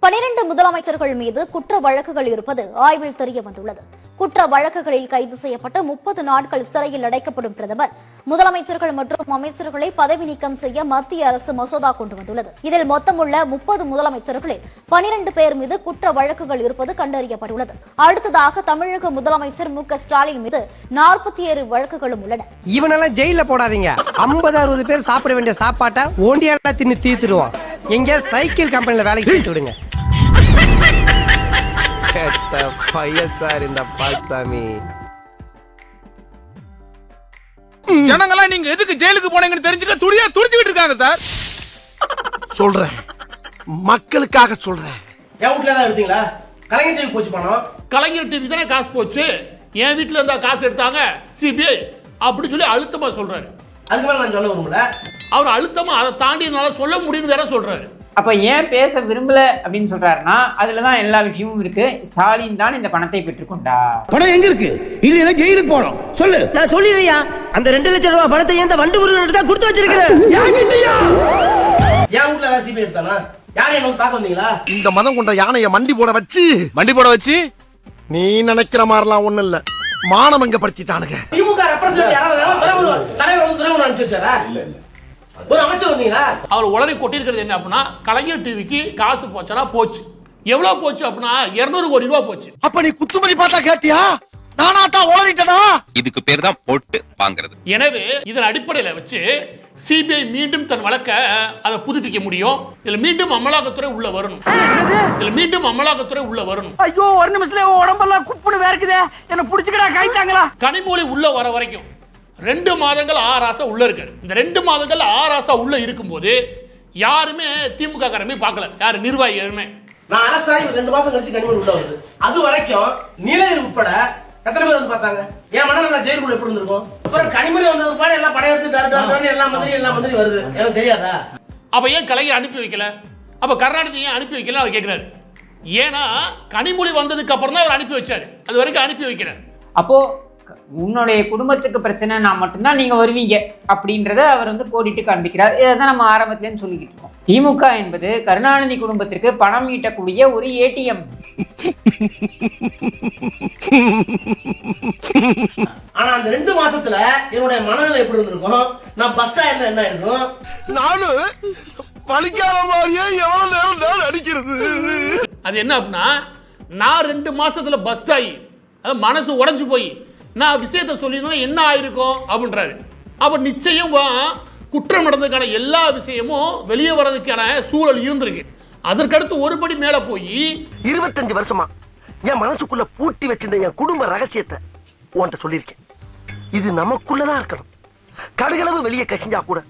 12 முதலமைச்சர்கள் மீது குற்ற வழக்குகள் இருப்பது ஆய்வில் தெரிய வந்துள்ளது. குற்ற வழக்குகளில் கைது செய்யப்பட்டு 30 நாட்கள் சிறையில் அடைக்கப்படும் பிரதமர் முதலமைச்சர்கள் மற்றும் அமைச்சர்களை பதவி நீக்கம் செய்ய மத்திய அரசு மசோதா கொண்டு வந்துள்ளது. இதில் மொத்தமுள்ள 30 முதலமைச்சர்களில் 12 பேர் மீது குற்ற வழக்குகள் இருப்பது கண்டறியப்பட்டுள்ளது. அடுத்ததாக தமிழக முதலமைச்சர் மு.க.ஸ்டாலின் மீது 47 வழக்குகளும் உள்ளன. இவனெல்லாம் ஜெயில போடாதீங்க. 50-60 பேர் சாப்பிட வேண்டிய சாப்பாட்டை ஓண்டியால தின்னு தீத்துருவோம். எங்க சைக்கிள் கம்பெனில வேலைக்கு சேர்த்து விடுங்க. கேட்ட பையன் சார் இந்த பால்சாமி. ஜனங்களா நீங்க எதுக்கு ஜெயிலுக்கு போனீங்கன்னு தெரிஞ்சுக்க துடிச்சுக்கிட்டு இருக்காங்க சார். சொல்றேன், மக்களுக்காக சொல்றேன். என் வீட்டுல தான் எடுத்தீங்களா? கலைஞர் டிவி போச்சு பணம். கலைஞர் டிவி தானே காசு போச்சு. என் வீட்டுல இருந்தா காசு எடுத்தாங்க சிபிஐ அப்படி சொல்லி அழுத்தமா சொல்றாரு. அதுக்கு மேல நான் சொல்ல வரும்ல, அவர் அழுத்தமா அதை தாண்டி என்னால சொல்ல முடியும்னு வேற சொல்றாரு. அப்ப ஏன் பேச விரும்பல அப்படின்னு சொல்றாருன்னா அதுலதான் எல்லா விஷயமும் இருக்கு. ஸ்டாலின் தான் இந்த பணத்தை பெற்றுக்கொண்டார். பணம் எங்க இருக்கு? இல்ல ஜெயிலுக்கு போறோம். சொல்லு. நான் சொல்லிடுறியா, அந்த 2 லட்சம் ரூபாய் பணத்தை இந்த வண்டு முருகன் தான் கொடுத்து வச்சிருக்கிறேன். என் வீட்டுல ஏதாவது சிபிஐ எடுத்தானா? யாரும் என்ன தாக்க வந்தீங்களா? இந்த மதம் கொண்ட யானைய மண்டி போட வச்சு நீ நினைக்கிற மாதிரிலாம் ஒண்ணு இல்ல. மானமங்க படுத்திட்டானுங்க. திமுக ரெப்ரசன்ட் யாராவது தலைவர் வந்து துறைமுகம் அனுப்பிச்சு வச்சாரா? ஒரு அமைச்சர் வந்தீங்களா? அவர் உளறி கொட்டிருக்கிறது என்ன அப்படின்னா கலைஞர் டிவிக்கு காசு போச்சா போச்சு. எவ்வளவு போச்சு அப்படின்னா 200 கோடி ரூபாய் போச்சு. அப்ப நீ குத்துமதி பார்த்தா கேட்டியா? நானா தான் ஓடிட்டனா? இதுக்கு பேர் தான் போட்டு வாங்குறது. எனவே இதன் அடிப்படையில் வச்சு சிபிஐ மீண்டும் தன் வழக்க அதை புதுப்பிக்க முடியும். இதுல மீண்டும் அமலாக்கத்துறை உள்ள வரணும். ஐயோ, ஒரு நிமிஷத்துல உடம்பெல்லாம் குப்புன்னு வேர்க்குதே. என்ன புடிச்சுக்கடா கைட்டாங்களா? கனிமொழி உள்ள வர வரைக்கும் 2 மாதங்கள் ஆராசா உள்ள இருக்காரு. இந்த 2 மாதங்கள் ஆராசா உள்ள இருக்கும்போது யாருமே திமுக காரமே பார்க்கல. யாரு நிர்வாகி யாருமே. நான் அரசாணை 2 மாசம் கழிச்சு கனிமொழி உள்ள வருது. அது வரைக்கும் நீலகிரி உட்பட எத்தனை பேர் வந்து பார்த்தாங்க? என் மனநல ஜெயிலுக்குள்ள எப்படி இருந்திருக்கும்? அப்புறம் கனிமொழி வந்த பாடு எல்லாம் படையெடுத்து எல்லா மந்திரி வருது. எனக்கு தெரியாதா? அப்ப ஏன் கலைஞர் அனுப்பி வைக்கல? அப்ப கருணாநிதி ஏன் அனுப்பி வைக்கல அவர் கேட்கிறாரு. ஏன்னா கனிமொழி வந்ததுக்கு அப்புறம் தான் அவர் அனுப்பி வச்சாரு. அது வரைக்கும் அனுப்பி வைக்கிறார். அப்போ உன்னுடைய குடும்பத்துக்கு பிரச்சனை நான் மட்டும்தான் நீங்க வருவீங்க அப்படின்றத அவர் கோடிட்டு காண்பிக்கிறார். இதைதான் நம்ம ஆரம்பத்திலேருந்து சொல்லிக்கிட்டு இருக்கோம். திமுக என்பது கருணாநிதி குடும்பத்திற்கு பணம் ஈட்டக்கூடிய ஒரு ஏடிஎம். ஆனா அந்த 2 மாசத்துல என்னுடைய மனநிலை எப்படி இருந்திருக்கும்? நான் பஸ் ஆயிருந்தா என்ன இருக்கும்? நானும் பழிக்காத மாதிரியே எவ்வளவு நேரம் தான் அடிக்கிறது. அது என்ன அப்படின்னா நான் 2 மாசத்துல பஸ்ட் ஆகி மனசு உடைஞ்சு போய் நான் விஷயத்த சொல்லியிருந்தேன் என்ன ஆயிருக்கும் அப்படின்றாரு. அப்ப நிச்சயம் குற்றம் நடந்ததுக்கான எல்லா விஷயமும் வெளியே வர்றதுக்கான சூழல் இருந்திருக்கு. அதற்கடுத்து ஒருபடி மேல போய் 25 வருஷமா என் மனசுக்குள்ள பூட்டி வச்சிருந்த என் குடும்ப ரகசியத்தை உன்கிட்ட சொல்லியிருக்கேன். இது நமக்குள்ளதான் இருக்கணும். கடுகளவு வெளியே கசிஞ்சா கூட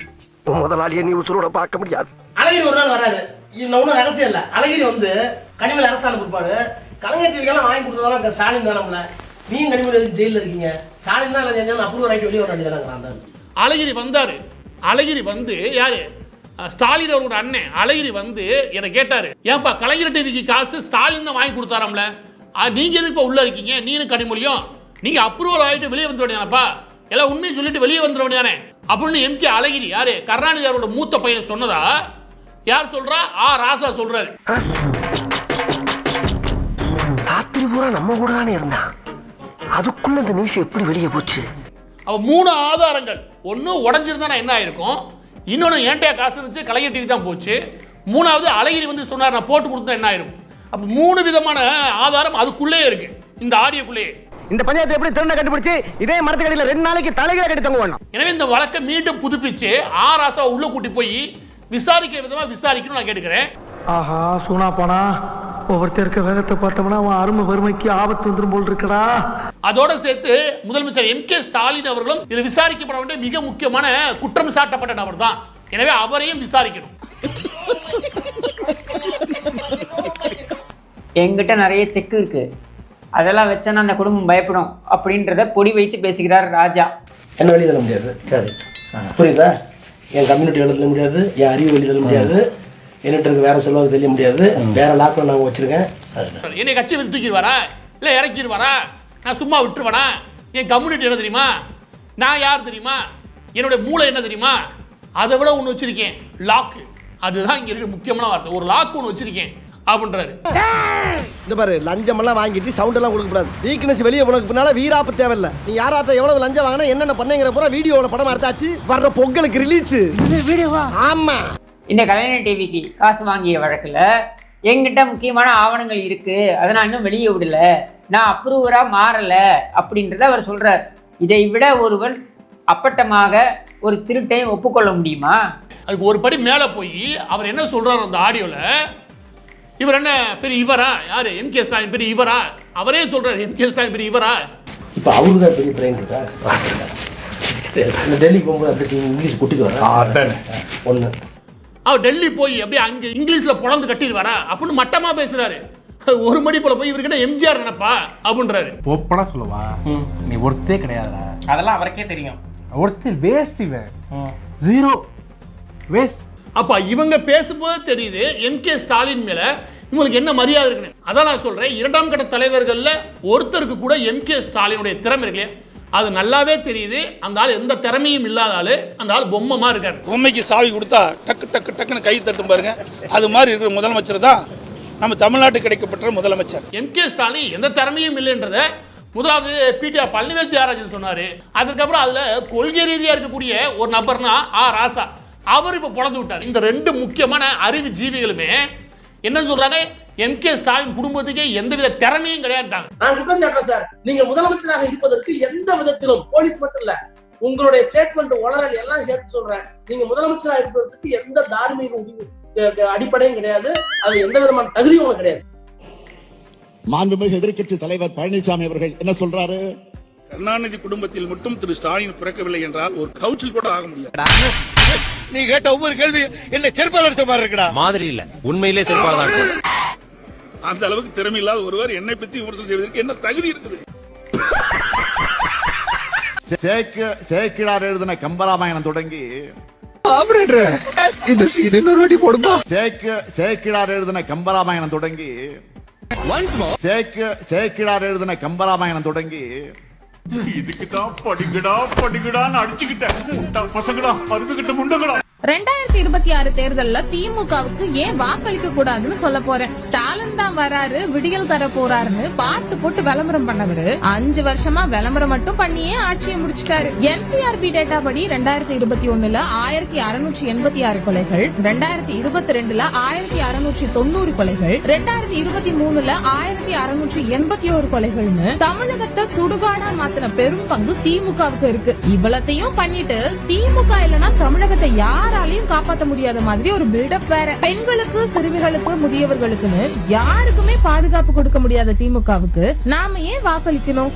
முதலாளியை நீ உசுரோட பார்க்க முடியாது. அழகிரி ஒரு நாள் வராது. ஒன்னும் ரகசியம் இல்ல. அழகிரி வந்து கனிமொழி அரசாணை கொடுப்பாரு. கலைஞர் டிவிக்கெல்லாம் வாங்கி கொடுத்ததெல்லாம் ஸ்டாலின் தானே. நீ கனிமொழி ஜெயில இருக்கீங்க. ஸ்டாலின் தான் செஞ்சாலும் அப்ரூவ் ஆகிட்டு வெளியே வர வேண்டியதாங்க. அழகிரி வந்தாரு. அழகிரி வந்து யாரு? ஸ்டாலின் அவரோட அண்ணன் அழகிரி வந்து என்னை கேட்டாரு, ஏன்பா கலைஞர் டிவிக்கு காசு ஸ்டாலின் தான் வாங்கி கொடுத்தாராம்ல, நீங்க எதுக்கு உள்ள இருக்கீங்க? நீனும் கனிமொழியும் நீங்க அப்ரூவல் ஆகிட்டு வெளியே வந்துட வேண்டியானப்பா, எல்லாம் உண்மையை சொல்லிட்டு வெளியே வந்துட வேண்டியானே அப்படின்னு எம்கே அழகிரி யாரு கருணாநிதி அவரோட மூத்த பையன் சொன்னதா யார் சொல்றா? ராசா சொல்றாரு. ராத்திரி பூரா நம்ம கூட தானே இருந்தான். அதுக்குள்ள இந்த நியூஸ் எப்படி வெளியே போச்சு? அவ 3 ஆதாரங்கள். ஒன்னு உடஞ்சிருந்தா என்ன ஆயிருக்கும், இன்னொன்னு ஏன்டா காசு இருந்துச்சு கலைஞர் டிவி தான் போச்சு, 3வது அழகிரி வந்து சொன்னார் நான் போட்டு கொடுத்தா என்ன ஆயிரும். அப்ப 3 விதமான ஆதாரம் அதுக்குள்ளே இருக்கு, இந்த ஆடியோக்குள்ளே. இந்த பஞ்சாயத்து எப்படி திருண்ண கண்டுபிடிச்சு இதே மரத்துக்கடியில 2 நாளைக்கு தலைகளை கட்டி தங்க வேணும். எனவே இந்த வழக்கை மீண்டும் புதுப்பிச்சு ராசா உள்ள கூட்டி போய் விசாரிக்கிற விதமா விசாரிக்கணும் நான் கேட்டுக்கிறேன். ஆஹா, சூனா போனா ஒவ்வொருத்தருக்கு வேகத்தை பார்த்தோம்னா அவன் அருமை வறுமைக்கு ஆபத்து வந்துரும் போல் இருக்கடா. அதோட சேர்த்து முதலமைச்சர் எம்கே ஸ்டாலின் அவர்களும் இதில் விசாரிக்கப்பட வேண்டிய மிக முக்கியமான குற்றம் சாட்டப்பட்ட நபர் தான். எனவே அவரையும் விசாரிக்கணும். எங்கிட்ட நிறைய செக் இருக்கு, அதெல்லாம் வச்சா அந்த குடும்பம் பயப்படும் அப்படின்றத பொடி வைத்து பேசுகிறார் ராஜா. என்ன வெளியே தள்ள முடியாது. சரி, புரியுதா? என் கம்யூனிட்டி எழுத முடியாது, என் அறிவு வெளியே தள்ள முடியாது, என்கிட்ட இருக்க வேற செல்வாக்கு தெரிய முடியாது, வேற லாக்டவுன் நாங்கள் வச்சிருக்கேன். என்னை கட்சி விட்டு தூக்கிடுவாரா இல்லை இறக்கிடுவாரா? நான் சும்மா விட்டுருவானா? என் கம்யூனிட்டி என்ன தெரியுமா? நான் யார் தெரியுமா? என்னுடைய மூளை என்ன தெரியுமா? அதை விட ஒன்று வச்சிருக்கேன், லாக்கு. அதுதான் இங்கே இருக்கிற முக்கியமான வார்த்தை. ஒரு லாக் ஒன்று வச்சிருக்கேன், அப்படின்றாரு. இந்த பாரு, லஞ்சம் எல்லாம் வாங்கிட்டு சவுண்ட் எல்லாம் கொடுக்க கூடாது. வீக்னஸ் வெளியே உனக்கு பின்னால வீராப்பு தேவையில்ல. நீ யாராட்ட எவ்வளவு லஞ்சம் வாங்கினா என்னென்ன பண்ணேங்கிற பூரா வீடியோல படம் எடுத்தாச்சு. வர்ற பொங்கலுக்கு ரிலீஸ் வீடியோவா? ஆமா. இந்த கலைஞர் டிவிக்கு காசு வாங்கிய வழக்குல என்கிட்ட முக்கியமான ஆவணங்கள் இருக்கு, அதை நான் இன்னும் வெளியே விடல, நான் அப்ரூவரா மாறல அப்படின்றத அவர் சொல்றார். இதை விட ஒருவன் அப்பட்டமாக ஒரு திருட்டை ஒப்புக்கொள்ள முடியுமா? அதுக்கு ஒரு படி மேல போய் அவர் என்ன சொல்றாரு அந்த ஆடியோல, இவர் என்ன பெரிய இவரா, யாரு எம்.கே. ஸ்டாலின் பெரிய இவரா, அவரே சொல்றாரு எம்.கே. ஸ்டாலின் பெரிய இவரா. இப்ப அவருக்கு தான் பெரிய பிரெயின் இருக்கா? டெல்லிக்கு போகும்போது அப்படி இங்கிலீஷ் கூட்டிட்டு வரேன் ஒண்ணு. அவர் டெல்லி போய் அப்படியே அங்க இங்கிலீஷ்ல பொழந்து கட்டிட்டு வரா அப்படின்னு மட்டமா பேசுறாரு. ஒரு மணி போல போய் இவருக்கு எம்ஜிஆர் நினைப்பா அப்படின்றாரு. ஓப்பனா சொல்லுவா, நீ ஒருத்தே கிடையாதுடா. அதெல்லாம் அவருக்கே தெரியும். ஒருத்தர் வேஸ்ட், இவன் ஜீரோ வேஸ்ட். அப்ப இவங்க பேசும்போது தெரியுது எம்.கே. ஸ்டாலின் மேல இவங்களுக்கு என்ன மரியாதை இருக்குன்னு. அதான் நான் சொல்றேன், இரண்டாம் கட்ட தலைவர்கள்ல ஒருத்தருக்கு கூட எம்.கே. ஸ்டாலினுடைய திறமை இருக்கு, அது நல்லாவே தெரியுது. அந்த ஆள் எந்த திறமையும் இல்லாத ஆளு, அந்த ஆள் பொம்மைமா இருக்காரு. பொம்மைக்கு சாவி கொடுத்தா டக்கு டக்கு டக்குன்னு கை தட்டும் பாருங்க, அது மாதிரி இருக்கிற முதலமைச்சர் தான் நம்ம தமிழ்நாட்டுக்கு கிடைக்கப்பட்ட முதலமைச்சர். எம்.கே. ஸ்டாலின் எந்த திறமையும் இல்லைன்றத முதலாவது பிடிஆர் பழனிவேல் தியாகராஜன் சொன்னாரு. அதுக்கப்புறம் அதுல கொள்கை ரீதியா இருக்கக்கூடிய ஒரு நபர்னா ராசா, அவர் இப்ப பொழந்து விட்டார். இந்த ரெண்டு முக்கியமான அறிவு ஜீவிகளுமே என்ன சொல்றாங்க, எம்.கே. ஸ்டாலின் குடும்பத்துக்கே எந்தவித திறமையும் கிடையாதுட்டாங்க. நான் குற்றம் சாட்டுறேன் சார், நீங்க முதலமைச்சராக இருப்பதற்கு எந்த விதத்திலும், போலீஸ் மட்டும் இல்ல, உங்களுடைய ஸ்டேட்மெண்ட் உளறல் எல்லாம் சேர்த்து சொல்றேன், நீங்க முதலமைச்சராக இருப்பதற்கு எந்த தார்மீக அடிப்படையும் கிடையாது, அது எந்த விதமான தகுதியும் உங்களுக்கு கிடையாது. மாண்புமிகு எதிர்க்கட்சி தலைவர் பழனிசாமி அவர்கள் என்ன சொல்றாரு? கருணாநிதி குடும்பத்தில் மட்டும் திரு ஸ்டாலின் பிறக்கவில்லை என்றால் ஒரு கவுன்சில் கூட ஆக முடியாது. நீ கேட்ட ஒவ்வொரு கேள்வி என்ன செருப்பால் அடிச்ச மாதிரி இருக்குடா. மாதிரி இல்ல, உண்மையிலே செல்பால் தான். அந்த அளவுக்கு திறமை இல்லாத ஒருவர் என்னை பற்றி விமர்சனம் செய்வதற்கு என்ன தகுதி இருக்குது? சேக்கிழார் எழுதின கம்பராமாயணம் தொடங்கி சேக்கிழார் எழுதின கம்பராமாயணம் தொடங்கி சேக்கிழார் எழுதின கம்பராமாயணம் தொடங்கி இதுக்கு தான் படிக்கடான்னு அடிச்சுக்கிட்டேன் பசங்களா, அருந்துகிட்ட முண்டங்களா. 2026 தேர்தல்ல திமுகவுக்கு ஏன் வாக்களிக்க கூடாதுன்னு சொல்ல போறேன். ஸ்டாலின் தான் வராரு, விடியல் தர போறாருன்னு பாட்டு போட்டு விளம்பரம் பண்ணவரு 5 வருஷமா விளம்பரம் மட்டும் பண்ணியே ஆட்சியை முடிச்சிட்டாரு. NCRB டேட்டா படி 2021ல 1686 கொலைகள், 2022ல 1690 கொலைகள், 2023ல 1681 கொலைகள்னு தமிழகத்தை சுடுகாடா மாத்தின பெரும் பங்கு திமுகவுக்கு இருக்கு. இவ்வளத்தையும் பண்ணிட்டு திமுக இல்லனா தமிழகத்தை யாராலையும் காப்பாற்ற முடியாத மாதிரி ஒரு பில்டப் வேற. பெண்களுக்கு, சிறுமிகளுக்கு, முதியவர்களுக்குன்னு யாருக்குமே பாதுகாப்பு கொடுக்க முடியாத திமுகவுக்கு நாம ஏன் வாக்களிக்கணும்?